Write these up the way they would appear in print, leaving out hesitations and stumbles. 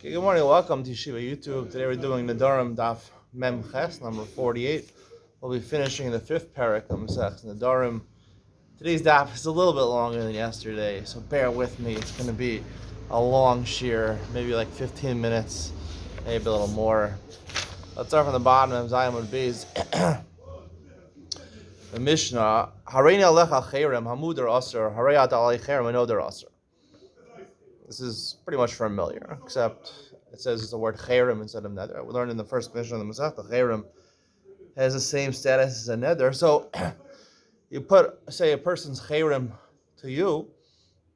Okay, good morning, welcome to Yeshiva YouTube. Today we're doing Nedarim Daf Mem Ches, number 48. We'll be finishing the fifth parak of Masech Nedarim. Today's daf is a little bit longer than yesterday, so bear with me. It's going to be a long shear, maybe like 15 minutes, maybe a little more. Let's start from the bottom of Zion would be the Mishnah. Hareini alecha cherem hamudar aser hareyat alei cherem anodar aser. This is pretty much familiar, except it says the word cherem instead of neder. We learned in the first mission of the Masechta, cherem has the same status as a neder. So you say a person's cherem to you,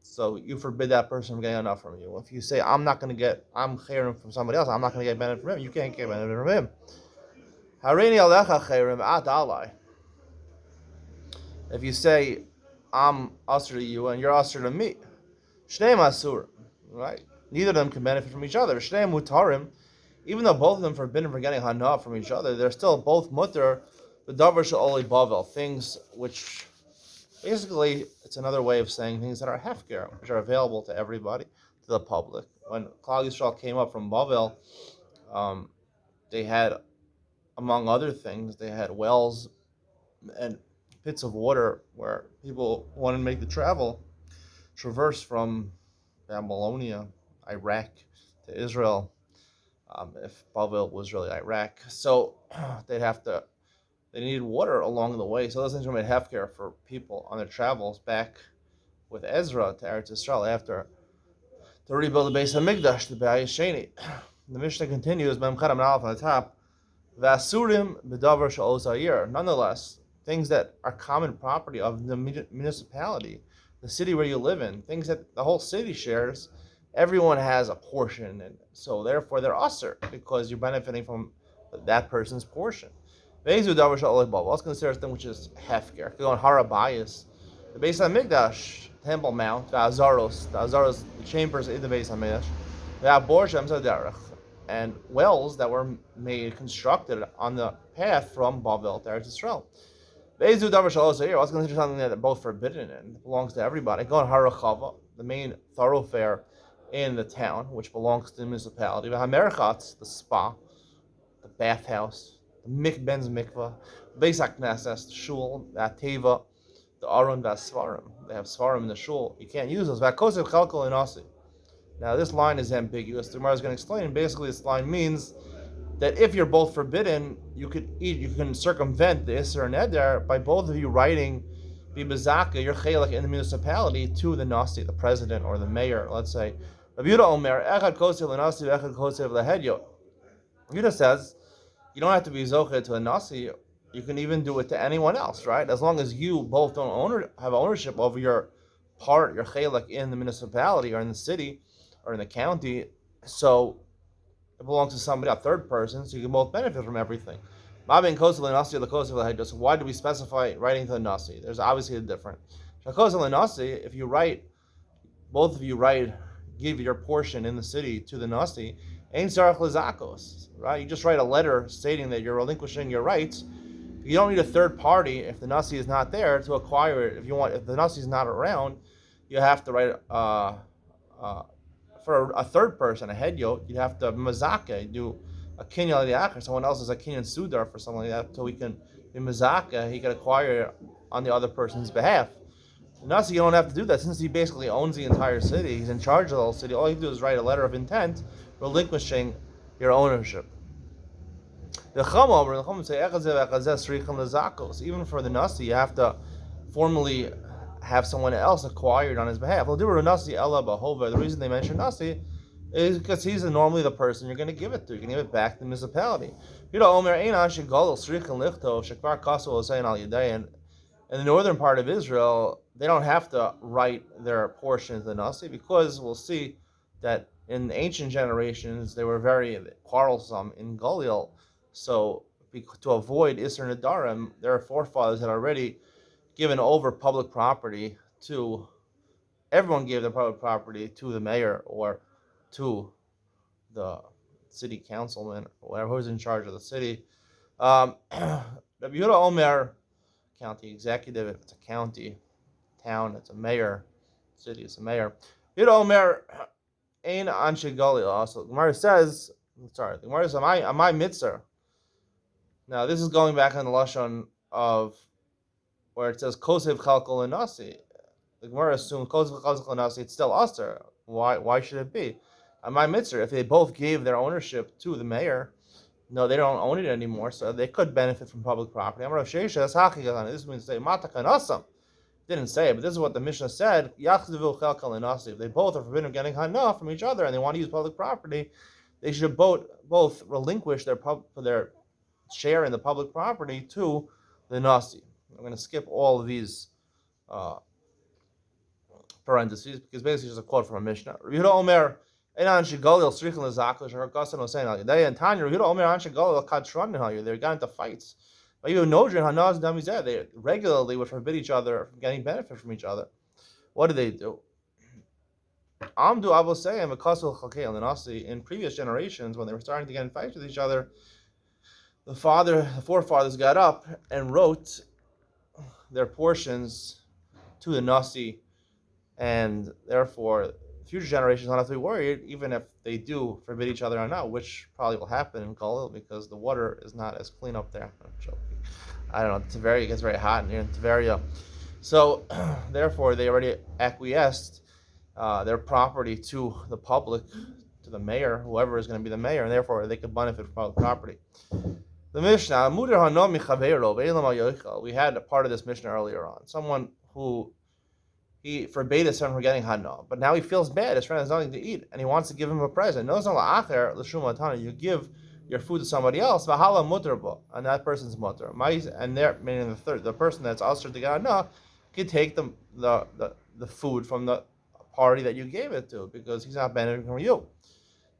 so you forbid that person from getting enough from you. If you say I'm cherem from somebody else, I'm not going to get benefit from him, you can't get benefit from him. Hareini alecha cherem at alai. If you say I'm usher to you and you're usher to me, shnei masur. Right? Neither of them can benefit from each other. Shnei mutarim, even though both of them forbidden from getting hana from each other, they're still both mutar. The davar she'oli bavel, things which basically it's another way of saying things that are hefker, which are available to everybody, to the public. When Klal Yisrael came up from Bavel, they had, among other things, they had wells and pits of water where people wanted to make the traverse from Babylonia, Iraq to Israel, if Bavel was really Iraq. So they needed water along the way. So those things were made hefker for people on their travels back with Ezra to Eretz Yisrael after to rebuild the base of Mikdash, the Be'ayis Sheni. The Mishnah continues, Memchat Aleph on the top, Vasurim b'davar she'ol zayir. Nonetheless, things that are common property of the municipality, the city where you live in, things that the whole city shares, everyone has a portion, and so therefore they're usher because you're benefiting from that person's portion. Let's consider a thing which is hefker. Go on Harabayas, the Beis Hamikdash, Temple Mount, the Azaros, the chambers in the Beis Hamikdash, the Aborsham Zaderech, and wells that were constructed on the path from Bavel to Eretz Yisrael. Bezu davar shalos here. I was consider something that both forbidden and belongs to everybody. Go on Harachava, the main thoroughfare in the town, which belongs to the municipality. Hamerchatz, the spa, the bathhouse, the Ben's mikvah, Beis Knesses, the shul, the Ateva, the Aron, the Svarim. They have Svarim in the shul. You can't use those. Vakosev chalkol inasi. Now this line is ambiguous. The Gemara is going to explain. Basically, this line means that if you're both forbidden, you can circumvent the Isser and Neder by both of you writing Bibazaka, your chaylik in the municipality, to the Nasi, the president or the mayor, let's say. Rabbi Yehuda Omer, Echad Kosev l'Nasi, Echad Kosev l'Hedyo. Yehuda says, you don't have to be Zoche to a Nasi, you can even do it to anyone else, right? As long as you both don't have ownership over your part, your chaylik in the municipality or in the city or in the county, so it belongs to somebody, a third person, so you can both benefit from everything. So why do we specify writing to the Nasi? There's obviously a difference. If you write, both of you give your portion in the city to the Nasi, right? You just write a letter stating that you're relinquishing your rights. You don't need a third party if the Nasi is not there to acquire it. If the Nasi is not around, you have to write for a third person, a hedyot, you'd have to mazaka, do a kinyan li'achar. Someone else is a kinyan sudar for something like that, so he can be mazaka, he can acquire it on the other person's behalf. Nasi, you don't have to do that since he basically owns the entire city. He's in charge of the whole city. All you do is write a letter of intent, relinquishing your ownership. The Chacham say, even for the Nasi, you have to formally have someone else acquired on his behalf. The reason they mention Nasi is because he's normally the person you're going to give it to. You can give it back to the municipality. In the northern part of Israel, they don't have to write their portion to the Nasi because we'll see that in ancient generations they were very quarrelsome in Galil. So to avoid Isser Nedarim, their forefathers had already given over public property to, everyone gave their public property to the mayor or to the city councilman or whatever who's in charge of the city. Rabbi Yehuda Omer, county executive, if it's a county, town, it's a mayor, city, it's a mayor. Yehuda Omer, Ein Anshe Galil. Also, Gemara says, the Gemara says, am I mitzvah? Now, this is going back on the lashon of where it says kosev chalkol and nasi. The Gemara assumes kosev chalkol and nasi. It's still aser. Why should it be? Am I mitzvah? If they both gave their ownership to the mayor, no, they don't own it anymore, so they could benefit from public property. This means say matakanasam. Didn't say it, but this is what the Mishnah said. If they both are forbidden of getting hana from each other and they want to use public property, they should both relinquish their share in the public property to the nasi. I'm going to skip all of these parentheses because basically it's just a quote from a Mishnah. Yehuda Omer, Einan Shigalil Srichel Zakos or Gasan Hossein Al Yadei and Tanya. Yehuda Omer An Shigalil Kadshran Al Yadei. They got into fights. But you know, Hanaz Damizeh. They regularly would forbid each other from getting benefit from each other. What do they do? Amdu Avosei and Mekasul Chalkei Al Nasi. In previous generations, when they were starting to get in fights with each other, the forefathers got up and wrote their portions to the Nasi, and therefore future generations don't have to be worried, even if they do forbid each other or not, which probably will happen in Galil because the water is not as clean up there. I'm joking. I don't know. It gets very hot in Tiberia. So, therefore, they already acquiesced their property to the public, to the mayor, whoever is going to be the mayor, and therefore they could benefit from public property. The Mishnah, we had a part of this Mishnah earlier on. Someone who he forbade his son from getting hana, but now he feels bad. His friend has nothing to eat, and he wants to give him a present. You give your food to somebody else, and that person's mutter. And there, meaning the person that's also to get hana, can take the food from the party that you gave it to because he's not benefiting from you.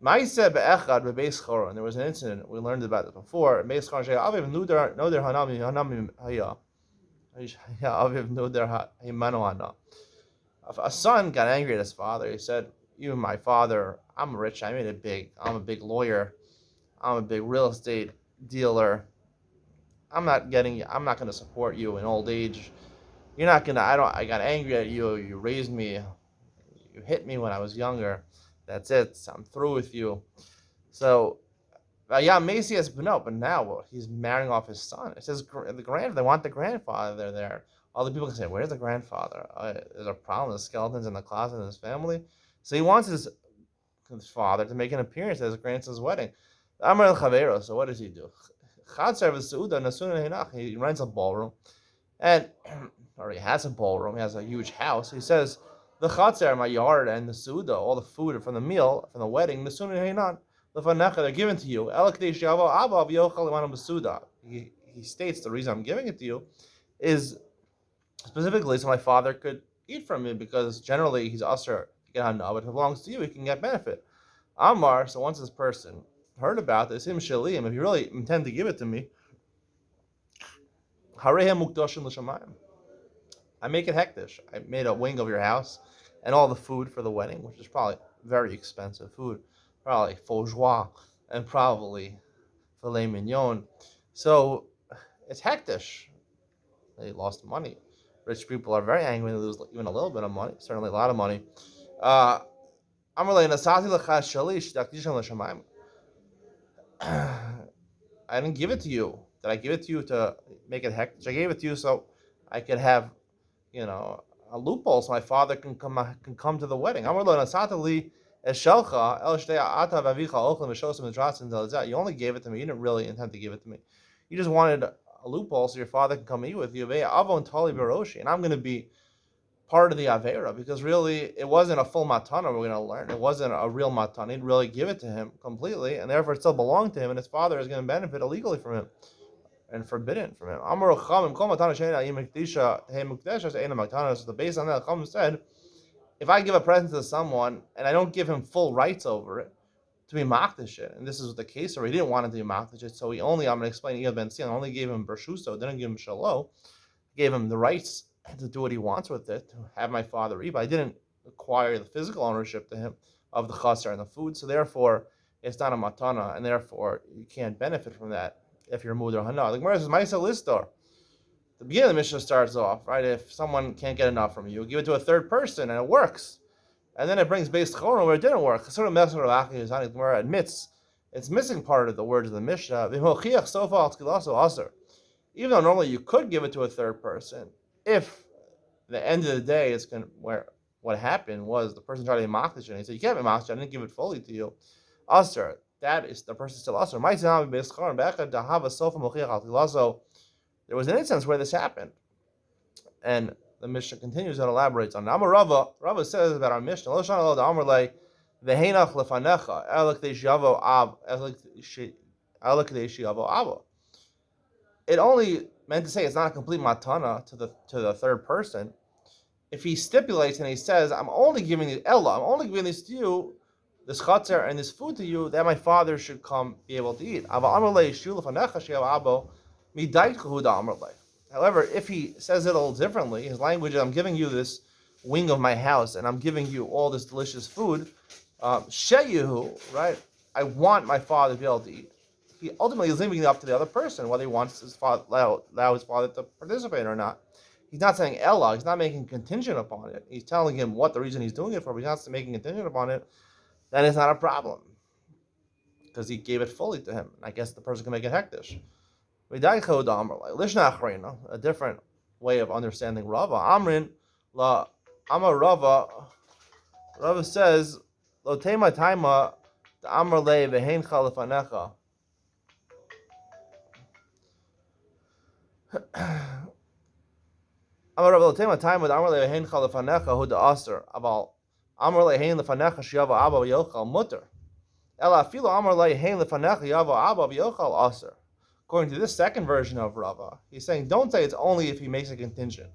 And there was an incident, we learned about it before. A son got angry at his father. He said, "You, my father, I'm rich. I made it big. I'm a big lawyer. I'm a big real estate dealer. I'm not going to support you in old age. You're not going to, I got angry at you. You raised me. You hit me when I was younger. That's it. I'm through with you." So, but now he's marrying off his son. It says they want the grandfather there. Other people can say, "Where's the grandfather? There's a problem with skeletons in the closet in his family." So he wants his father to make an appearance at his grandson's wedding. So what does he do? He rents a ballroom, or he has a ballroom. He has a huge house. He says, "The chatzer, my yard, and the suda, all the food from the meal, from the wedding, they're given to you. He states the reason I'm giving it to you is specifically so my father could eat from it, because generally he's usher to get hana, but if it belongs to you, he can get benefit." Amar, so once this person heard about this, him shalim, if you really intend to give it to me, harehem mukdashim l'shamayim. I make it hektish. I made a wing of your house and all the food for the wedding, which is probably very expensive food, probably faux joie and probably filet mignon. So it's hektish. They lost money. Rich people are very angry when they lose even a little bit of money, certainly a lot of money. I didn't give it to you. Did I give it to you to make it hectic? I gave it to you so I could have, a loophole so my father can come to the wedding. You only gave it to me. You didn't really intend to give it to me. You just wanted a loophole so your father can come eat with you. And I'm going to be part of the Avera, because really it wasn't a full matana. We're going to learn it wasn't a real matana. He didn't really give it to him completely, and therefore it still belonged to him, and his father is going to benefit illegally from him and forbidden from him. So based on that, Chacham said, if I give a present to someone and I don't give him full rights over it to be makdish it, and this is the case, or he didn't want it to be makdish it, so I'm going to explain, Iyad ben Sion only gave him bershuso, didn't give him shalo, gave him the rights to do what he wants with it, to have my father eat, but I didn't acquire the physical ownership to him of the chaser and the food, so therefore it's not a matana, and therefore you can't benefit from that if you're mudar hana. The Gemara says, Maisa listor. The beginning of the Mishnah starts off, right? If someone can't get enough from you, you give it to a third person and it works. And then it brings Beis Choron where it didn't work. Sort of Messer Rav Gemara admits it's missing part of the words of the Mishnah. Even though normally you could give it to a third person, if the end of the day it's going where what happened was the person tried to be makdish and he said, you can't be makdish, I didn't give it fully to you. Aser, that is the person still aser. So there was an instance where this happened. And the Mishnah continues and elaborates on it. Amar Rava, Rava says about our Mishnah, Lo shana lo da'amar lei v'heinach lefanecha elek de'shiyavo av elek de'shiyavo ava. It only meant to say it's not a complete matana to the third person. If he stipulates and he says, I'm only giving you Ella, I'm only giving this to you, this chatzar and this food to you, that my father should come be able to eat. However, if he says it a little differently, his language is, I'm giving you this wing of my house and I'm giving you all this delicious food, she'yuhu, right? I want my father to be able to eat. He ultimately is leaving it up to the other person whether he wants his father, allow his father to participate or not. He's not saying Ella, he's not making contingent upon it. He's telling him what the reason he's doing it for, but he's not making contingent upon it. Then it's not a problem. Because he gave it fully to him. I guess the person can make it hektish. A different way of understanding Rava. Amrin la Amar Rava. Rava says, Lo tema taima the Amar le vehein chalafanecha. Amar Rava lo tema taima the Amar le vehein chalafanecha hu da aser. Aval Amar le vehein lefanecha shiyava abba v'yochal mutter. Ela afilo Amar le vehein lefanecha yava abba v'yochal aser. According to this second version of Rava, he's saying, don't say it's only if he makes a contingent.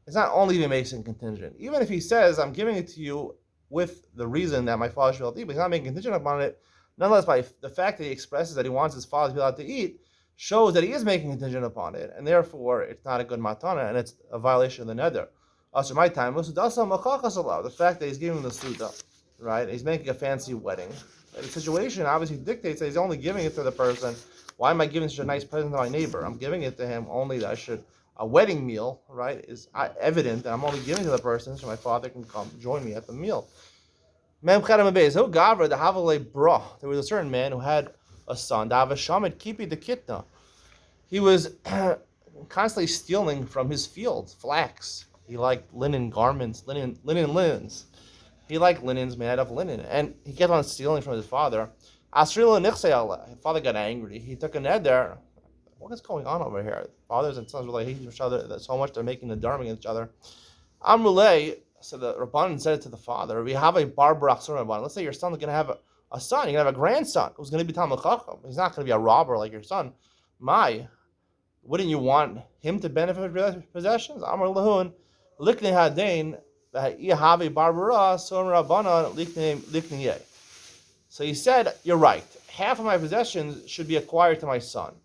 It's not only if he makes a contingent. Even if he says, I'm giving it to you with the reason that my father should be able to eat, but he's not making a contingent upon it, nonetheless, by the fact that he expresses that he wants his father to be allowed to eat, shows that he is making a contingent upon it, and therefore it's not a good matana, and it's a violation of the neder. Also, my time, the fact that he's giving him the suda, right? He's making a fancy wedding. The situation obviously dictates that he's only giving it to the person. Why am I giving such a nice present to my neighbor? I'm giving it to him only that a wedding meal, right, is evident that I'm only giving to the person so my father can come join me at the meal. There was a certain man who had a son. He was constantly stealing from his field flax. He liked linen garments, linens. He liked linens made out of linen. And he kept on stealing from his father. His father got angry. He took a neder. What is going on over here? Fathers and sons really hate each other so much they're making Nedarim against each other. Amrulay, so the Rabbanan said it to the father, we have a barbarach Rabbanan. Let's say your son's going to have a son. You're going to have a grandson who's going to be Talmud Chacham. He's not going to be a robber like your son. Wouldn't you want him to benefit from your possessions? Amr lahun, liknei hadain, have barbara, so Rabbanan liknei. So he said, you're right. Half of my possessions should be acquired to my son.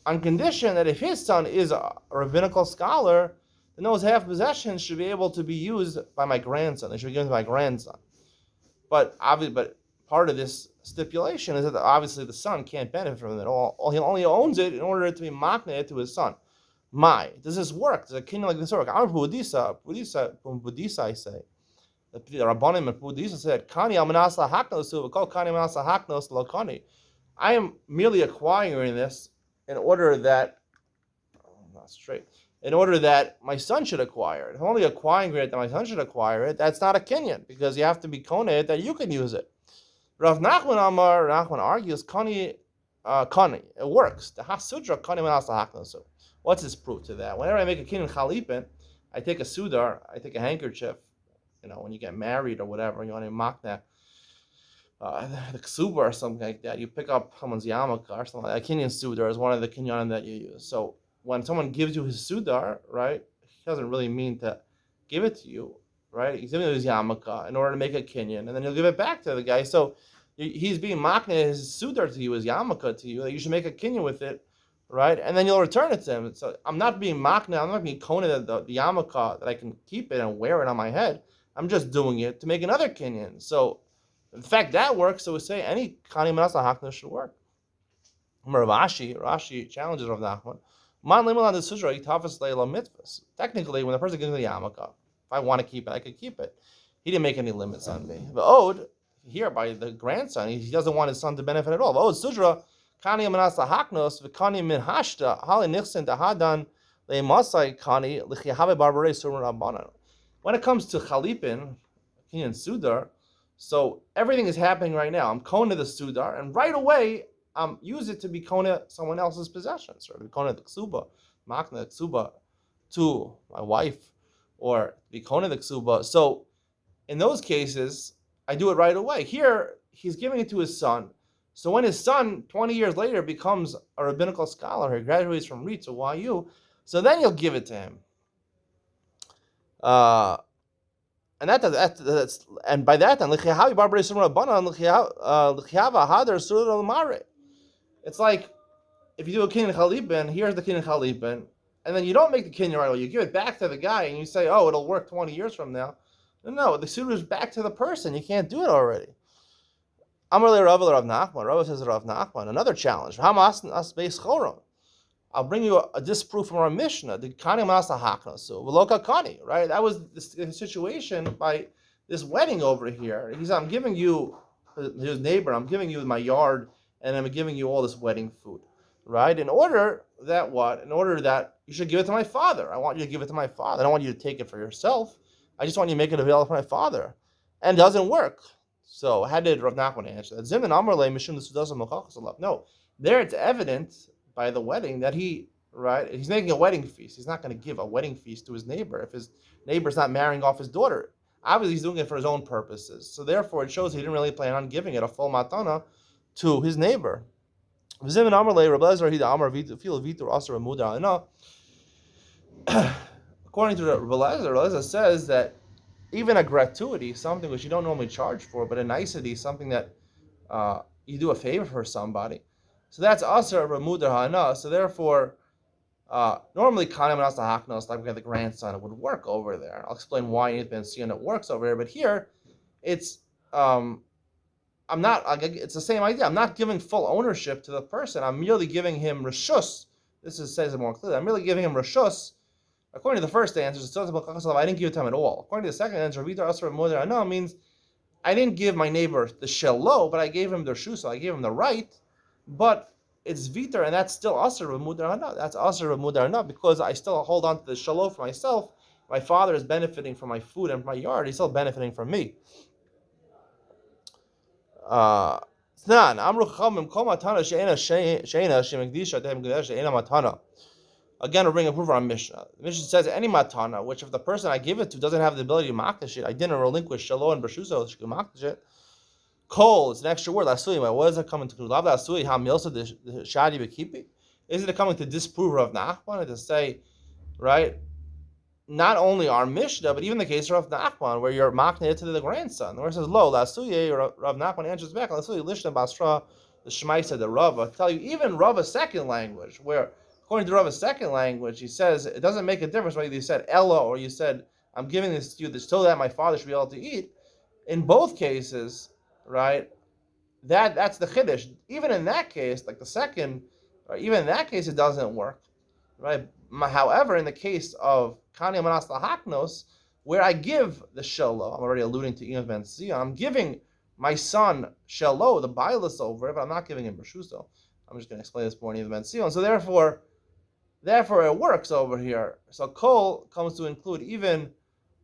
On condition that if his son is a rabbinical scholar, then those half possessions should be able to be used by my grandson. They should be given to my grandson. But part of this stipulation is that obviously the son can't benefit from it all. He only owns it in order to be makneh to his son. Does this work? Does a kingdom like this work? I'm Budisa, I say. The Rabbanim and Budisa said, Kani al-manasa haknos v'kol kani al-manasa haknos lo kani. I am merely acquiring this in order that my son should acquire it. If I'm only acquiring it that my son should acquire it, that's not a kinyan, because you have to be koneh that you can use it. Rav Nachman argues, kani, it works. The hasudra kani manasa haknosu. What's his proof to that? Whenever I make a kinyan chalipin, I take a sudar, I take a handkerchief. When you get married or whatever, you want to makna the ksuba or something like that, you pick up someone's yarmulke or something like that. Kinyan sudar is one of the kinyanim that you use. So when someone gives you his sudar, right, he doesn't really mean to give it to you, right? He's giving you his yarmulke in order to make a kinyan, and then he'll give it back to the guy. So he's being makna his sudar to you, his yarmulke to you, that you should make a kinyan with it, right? And then you'll return it to him. So I'm not being makna, I'm not being koneh the yarmulke that I can keep it and wear it on my head. I'm just doing it to make another kinyan. So, in fact, that works. So we say any kani manasa hakna should work. Rashi challenges Rav Nachman. Man liman the sudra itafas leila mitzvahs. Technically, when the person gives the yarmulke, If I want to keep it, I could keep it. He didn't make any limits on me. The ode here by the grandson, he doesn't want his son to benefit at all. The ode sudra kani manas lahaknos v'kani min hashta hali nichsin dahadan le'masai kani l'chihave barbarei surun rabbanan. When it comes to chalipin, and sudar, so everything is happening right now. I'm kona the sudar, and right away use it to be kona someone else's possessions, or be kona the ksuba, makna the ksuba to my wife, or be kona the ksuba. So in those cases, I do it right away. Here, he's giving it to his son. So when his son, 20 years later, becomes a rabbinical scholar, he graduates from RIT or YU, so then you'll give it to him. And that's and by that then it's like if you do a kinyan chalipin, here's the kinyan chalipin, and then you don't make the kinyan right away. You give it back to the guy and you say, oh, it'll work 20 years from now. No, the suitor is back to the person. You can't do it already. Amar le Rav Nachman. Rav says Rav Nachman. Another challenge. I'll bring you a disproof from our Mishnah. The kani manasa haknasu v'loka kani. Right? That was the situation by this wedding over here. He said, I'm giving you his neighbor. I'm giving you my yard, and I'm giving you all this wedding food. Right? In order that what? In order that you should give it to my father. I want you to give it to my father. I don't want you to take it for yourself. I just want you to make it available for my father. And it doesn't work. So how did Rav Nachman answer that? Zimin Amar le Mishum Sudasa Mokachas. No. There it's evident by the wedding that he's making a wedding feast. He's not going to give a wedding feast to his neighbor if his neighbor's not marrying off his daughter. Obviously, he's doing it for his own purposes. So therefore, it shows he didn't really plan on giving it a full matana to his neighbor. Zimin Amar le Rabbi Lezer Hida Amar Fil Vitur Asar Muda. No. According to Rabbi Lezer says that even a gratuity, something which you don't normally charge for, but a nicety, something that you do a favor for somebody. So that's Asar Ramudar Hana. So therefore, normally Kanem and Asa Haknos, like we have the grandson, it would work over there. I'll explain why in Ben Sion it works over there. But here, it's it's the same idea. I'm not giving full ownership to the person. I'm merely giving him reshus. Says it more clearly. I'm merely giving him reshus. According to the first answer, I didn't give it to him at all. According to the second answer, means I didn't give my neighbor the shelo, but I gave him the shusa. I gave him the right, but it's vitar, and that's still asr v'mudar hana. That's asr v'mudar hana because I still hold on to the shelo for myself. My father is benefiting from my food and my yard. He's still benefiting from me. Again, we're bringing a proof on Mishnah. The Mishnah says any matana, which if the person I give it to doesn't have the ability to makdash it, I didn't relinquish shalo and bershuso, she can makdash it. Kol, it's an extra word. Lasui, what does it come into? Lav lasui ha milsa the shadi bekipi. Isn't it coming to disprove Rav Nachman and to say, right? Not only our Mishnah, but even the case of Rav Nachman, where you're makdash it to the grandson. The word says lo lasui. Rav Nachman answers back lasui lishna basra. The Shmai said the Rava tell you even Rava's second language where. According to Rava's second language, he says it doesn't make a difference whether you said Ella or you said I'm giving this to you so that my father should be able to eat. In both cases, right? That's the chiddush. Even in that case, like the second, or even in that case, it doesn't work, right? However, in the case of Kani Manas Lahaknos, where I give the shelo, I'm already alluding to Ian Ben Sion, I'm giving my son shelo, the bilis over it, but I'm not giving him Rashuso. I'm just going to explain this more in Ian Ben Sion. So therefore, it works over here. So kol comes to include even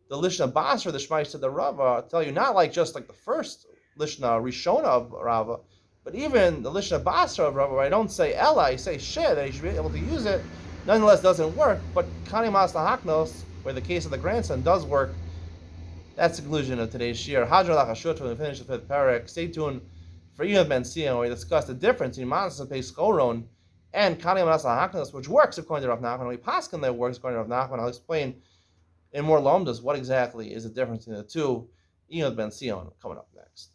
the lishna basra, the shmaish to the Rava. Tell you not like just like the first lishna rishona of Rava, but even the lishna basra of Rava. Where I don't say ella, I say she, that he should be able to use it. Nonetheless, doesn't work. But kani mas lahaknos, where the case of the grandson does work. That's the conclusion of today's shir. Hadra lachashut. When we finish the fifth parak, stay tuned for Yom Ben Sion, where we discuss the difference between manas and peskoron and Kani Manas Haknas, which works according to Rav Nachman. We paskin that works according to Rav Nachman. I'll explain in more lomdas what exactly is the difference between the two. Yom Ben Sion coming up next.